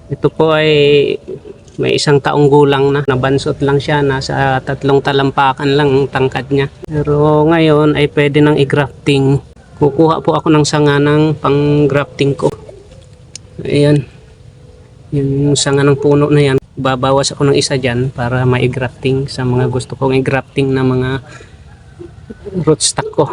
Ito po ay may isang taong gulang na. Nabansot lang siya. Nasa 3 talampakan lang ang tangkad niya. Pero ngayon ay pwede nang i-grafting. Kukuha po ako ng sanga ng pang-grafting ko. Ayan. Yung sanga ng puno na yan. Babawas ako ng isa dyan para ma-grafting sa mga gusto kong i-grafting na mga rootstock ko.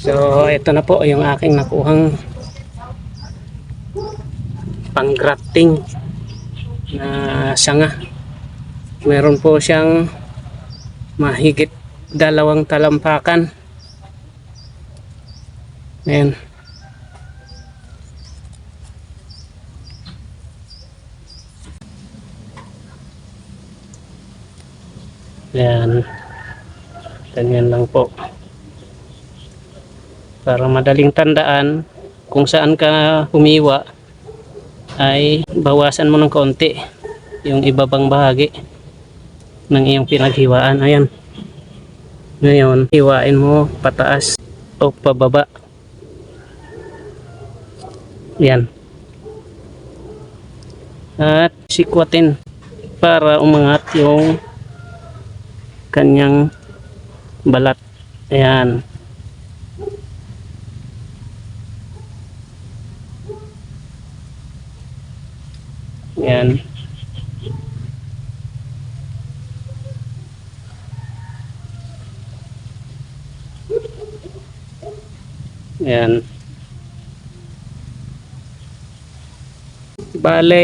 So, ito na po yung aking nakuhang pang-grafting na sanga. Meron po siyang mahigit 2 talampakan. Ayan. Ayan. Ganyan lang po. Para madaling tandaan kung saan ka humiwa ay bawasan mo ng konti yung ibabang bahagi ng iyong pinaghiwaan. Ayan. Ngayon, hiwain mo pataas o pababa. Yan. At sikwatin para umangat yung kanyang balat. Ayan. Yan. Yan. Bale,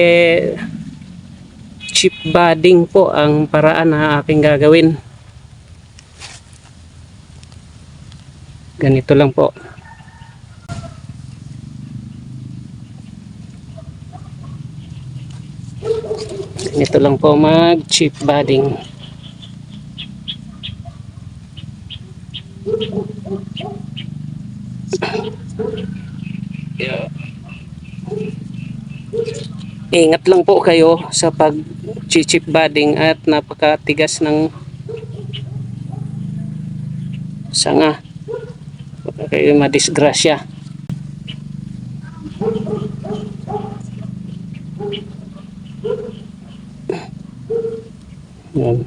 chip budding po ang paraan na aking gagawin. Ganito lang po. Ganito lang po mag chip budding. Yeah. Ingat lang po kayo sa pag chip budding at napakatigas ng sanga. Baka kayo madisgrasya. Yan.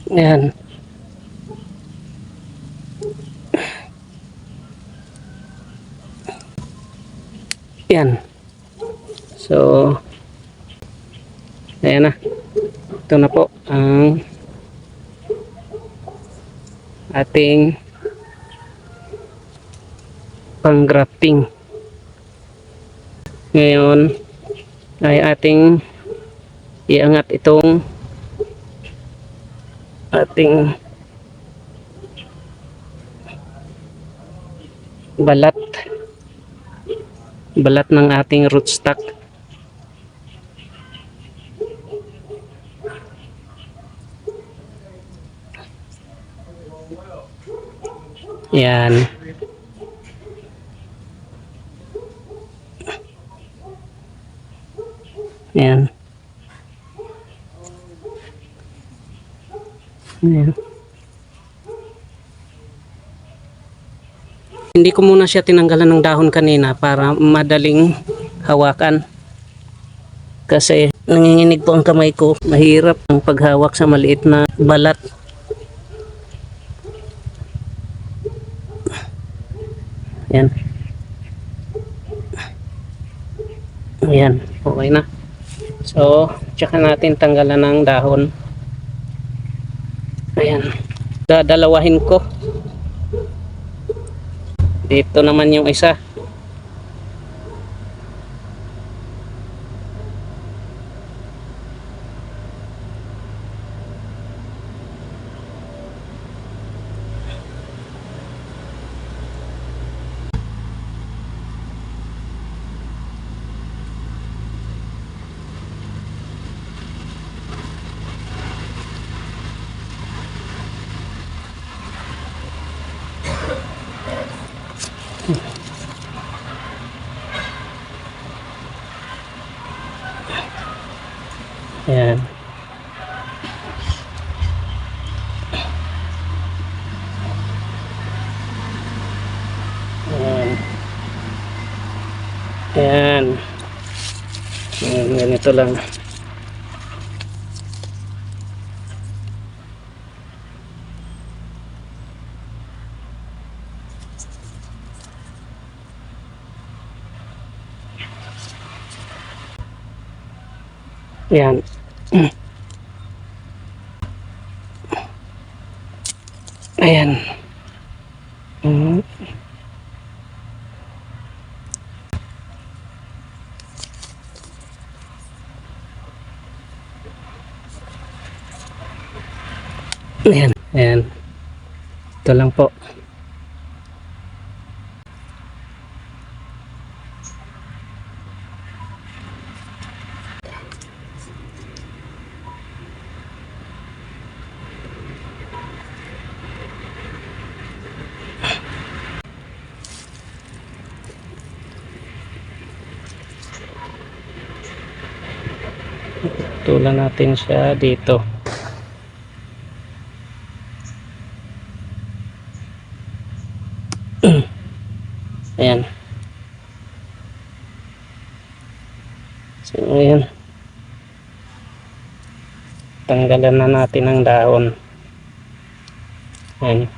Yan. Yan. So, ayan na. Ito na po ang ating pang-grafting. Ngayon ay ating iangat itong ating balat ng ating rootstock. Yan. Yan. Yan. Hindi ko muna siya tinanggalan ng dahon kanina para madaling hawakan. Kasi nanginginig po ang kamay ko. Mahirap ang paghawak sa maliit na balat. Yan. Ayan. Okay na. So, tsaka natin tanggalan ng dahon. Ayan. Dadalawahin ko. Dito naman yung isa. Ayan. Ayan. Ayan. Ayan, ganito lang. Ayan. Ayan. Ayan. Ayan. Ito lang po. Tulan natin siya dito. Ayan. So, ayan. Tanggalan na natin ang daon. Ayan.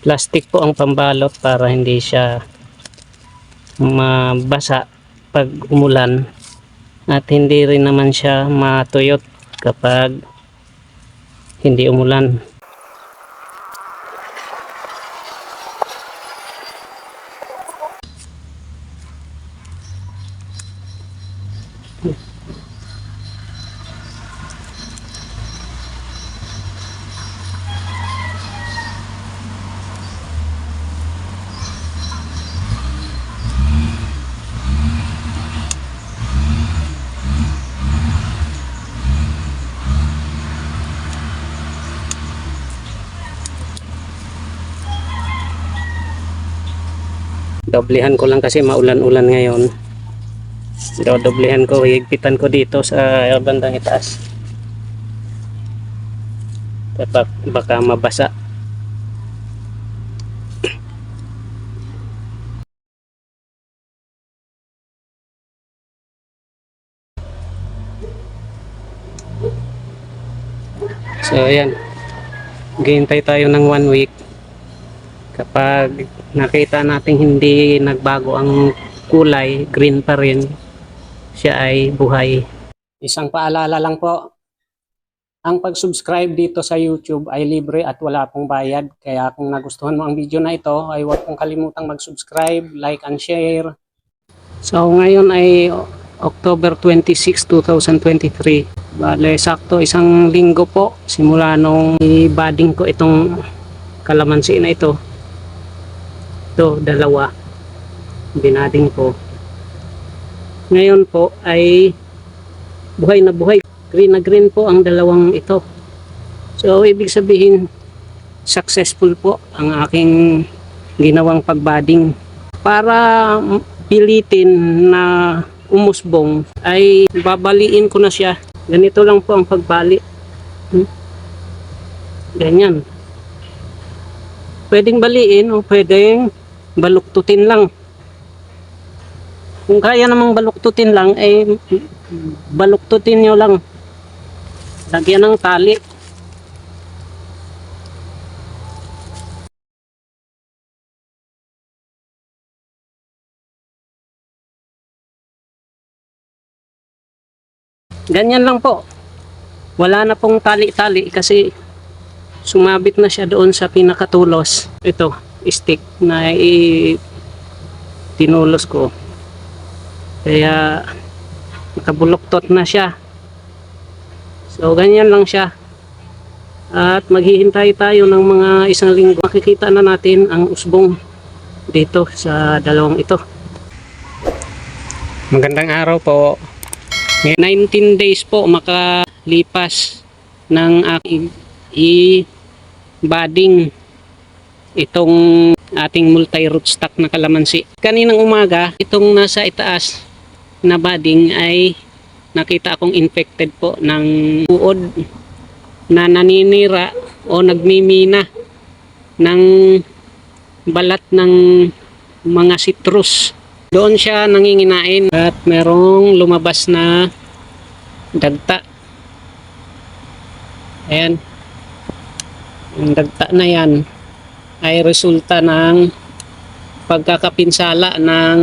Plastic po ang pambalot para hindi siya mabasa pag umulan at hindi rin naman siya matuyot kapag hindi umulan. Doblehan ko lang kasi maulan-ulan ngayon. Doblehan ko, higpitan ko dito sa bandang itaas. Baka mabasa. So ayan. Hintay tayo ng 1 week. Kapag nakita natin hindi nagbago ang kulay, green pa rin, siya ay buhay. Isang paalala lang po, ang pag-subscribe dito sa YouTube ay libre at wala pong bayad. Kaya kung nagustuhan mo ang video na ito, ay huwag pong kalimutang mag-subscribe, like and share. So ngayon ay October 26, 2023. Bale, sakto isang linggo po simula nung i-budding ko itong kalamansi na ito. Ito, dalawa. Binading ko. Ngayon po ay buhay na buhay. Green na green po ang dalawang ito. So, ibig sabihin, successful po ang aking ginawang pagbading. Para pilitin na umusbong, ay babaliin ko na siya. Ganito lang po ang pagbali. Ganyan. Pwedeng baliin o pwedeng baluktutin lang. Kung kaya namang baluktutin lang, eh baluktutin nyo lang. Lagyan ng tali. Ganyan lang po. Wala na pong tali-tali kasi sumabit na siya doon sa pinakatulos. Ito, stick na tinulos ko. Kaya nakabuloktot na siya. So ganyan lang siya. At maghihintay tayo ng mga isang linggo. Makikita na natin ang usbong dito sa dalawang ito. Magandang araw po. 19 days po makalipas ng aking i-budding itong ating multi-rootstock na kalamansi. Kaninang umaga, itong nasa itaas na budding ay nakita akong infected po ng uod na naninira o nagmimina ng balat ng mga citrus. Doon siya nanginginain at merong lumabas na dagta. Ayan. Ang dagta na yan ay resulta ng pagkakapinsala ng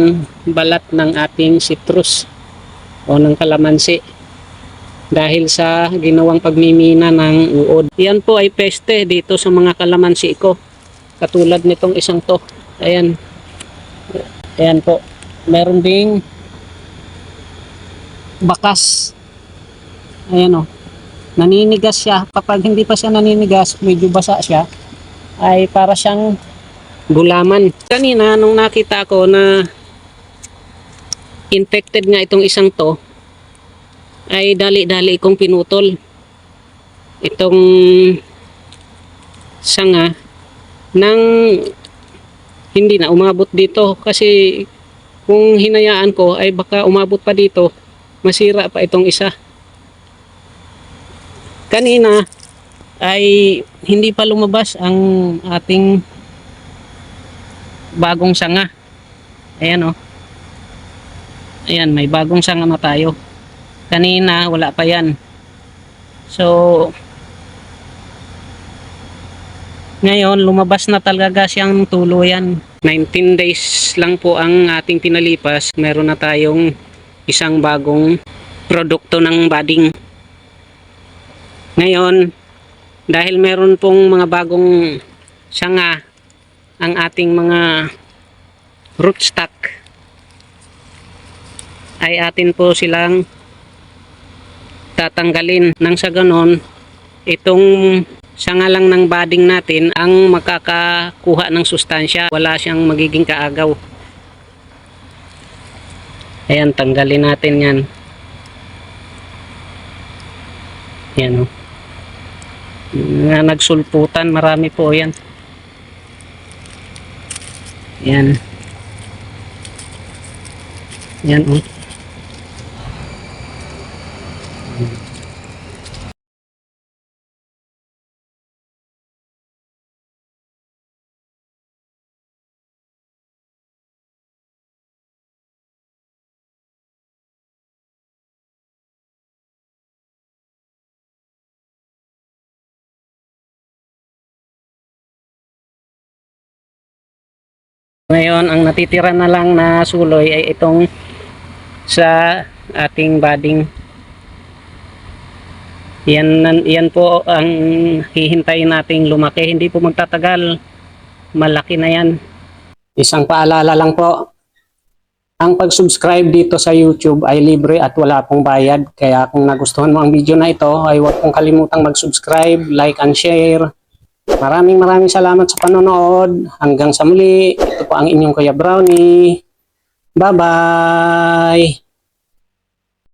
balat ng ating citrus o ng kalamansi dahil sa ginawang pagmimina ng uod. Yan po ay peste dito sa mga kalamansi ko. Katulad nitong isang to. Ayan. Ayan po. Meron ding bakas. Ayan o. Naninigas siya. Kapag hindi pa siya naninigas, medyo basa siya, ay para siyang gulaman. Kanina nung nakita ko na infected nga itong isang to, ay dali-dali kong pinutol itong sanga nang hindi na umabot dito, kasi kung hinayaan ko ay baka umabot pa dito, masira pa itong isa. Kanina ay hindi pa lumabas ang ating bagong sanga. Ayan o. Ayan, may bagong sanga na tayo. Kanina wala pa yan. So ngayon lumabas na talaga siyang tuluyan. 19 days lang po ang ating pinalipas, meron na tayong isang bagong produkto ng budding. Ngayon, dahil meron pong mga bagong sanga ang ating mga rootstock, ay atin po silang tatanggalin. Nang sa ganon, itong sanga lang ng budding natin ang makakakuha ng sustansya. Wala siyang magiging kaagaw. Ayan, tanggalin natin yan. Yan o. Na nagsulputan, marami po yan. Yan. Yan o. Ngayon, ang natitira na lang na suloy ay itong sa ating budding. Yan po ang hihintayin nating lumaki. Hindi po magtatagal. Malaki na yan. Isang paalala lang po. Ang pag-subscribe dito sa YouTube ay libre at wala pong bayad. Kaya kung nagustuhan mo ang video na ito, ay huwag pong kalimutang mag-subscribe, like and share. Maraming salamat sa panonood. Hanggang sa muli, ito po ang inyong Kuya Brownie. Bye-bye!